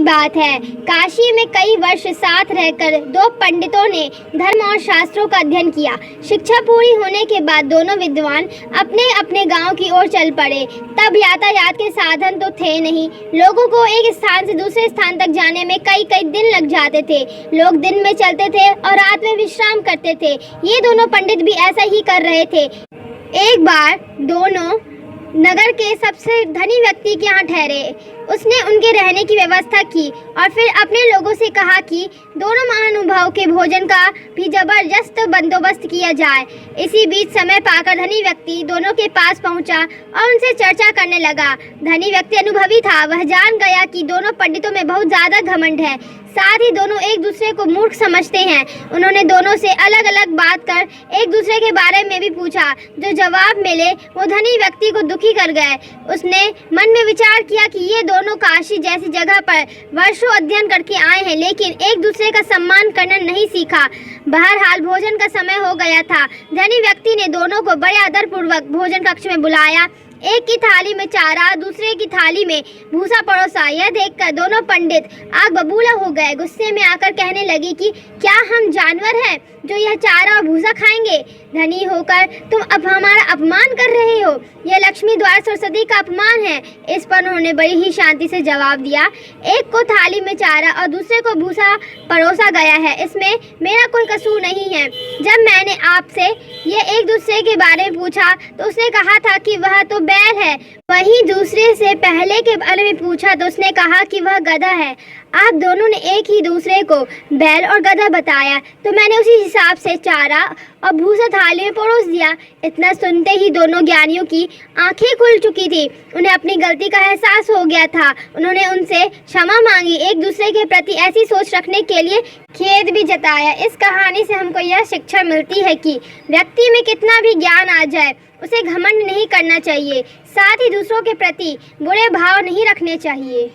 बात है। काशी में कई वर्ष साथ रहकर दो पंडितों ने धर्म और शास्त्रों का अध्ययन किया। शिक्षा पूरी होने के बाद दोनों विद्वान अपने अपने गांव की ओर चल पड़े। तब यातायात के साधन तो थे नहीं। लोगों को एक स्थान से दूसरे स्थान तक जाने में कई कई दिन लग जाते थे। लोग दिन में चलते थे और रात में विश्राम करते थे। ये दोनों पंडित भी ऐसा ही कर रहे थे। एक बार दोनों नगर के सबसे धनी व्यक्ति के यहाँ ठहरे। उसने उनके रहने की व्यवस्था की और फिर अपने लोगों से कहा कि दोनों महानुभाव के भोजन का भी जबरदस्त बंदोबस्त किया जाए। इसी बीच समय पाकर धनी व्यक्ति दोनों के पास पहुंचा और उनसे चर्चा करने लगा। धनी व्यक्ति अनुभवी था। वह जान गया कि दोनों पंडितों में बहुत ज़्यादा घमंड है, साथ ही दोनों एक दूसरे को मूर्ख समझते हैं। उन्होंने दोनों से अलग अलग बात कर एक दूसरे के बारे में भी पूछा। जो जवाब मिले वो धनी व्यक्ति को दुखी कर गए। उसने मन में विचार किया कि ये दोनों काशी जैसी जगह पर वर्षों अध्ययन करके आए हैं, लेकिन एक दूसरे का सम्मान करना नहीं सीखा। बहरहाल भोजन का समय हो गया था। धनी व्यक्ति ने दोनों को बड़े आदरपूर्वक भोजन कक्ष में बुलाया। एक की थाली में चारा, दूसरे की थाली में भूसा परोसा। यह देखकर दोनों पंडित आग बबूला हो गए। गुस्से में आकर कहने लगे कि क्या हम जानवर हैं जो यह चारा और भूसा खाएंगे? धनी होकर तुम अब हमारा अपमान कर रहे हो। यह लक्ष्मी द्वार सरस्वती का अपमान है। इस पर उन्होंने बड़ी ही शांति से जवाब दिया। एक को थाली में चारा और दूसरे को भूसा परोसा गया है, इसमें मेरा कोई कसूर नहीं है। जब मैंने आपसे ये एक दूसरे के बारे में पूछा तो उसने कहा था कि वह तो बैल है। वहीं दूसरे से पहले के बारे में पूछा तो उसने कहा कि वह गधा है। आप दोनों ने एक ही दूसरे को बैल और गधा बताया, तो मैंने उसी हिसाब से चारा और भूसा थाली में परोस दिया। इतना सुनते ही दोनों ज्ञानियों की आंखें खुल चुकी थी। उन्हें अपनी गलती का एहसास हो गया था। उन्होंने उनसे क्षमा मांगी। एक दूसरे के प्रति ऐसी सोच रखने के लिए खेद भी जताया। इस कहानी से हमको यह शिक्षा मिलती है कि व्यक्ति में कितना भी ज्ञान आ जाए, उसे घमंड नहीं करना चाहिए। साथ ही दूसरों के प्रति बुरे भाव नहीं रखने चाहिए।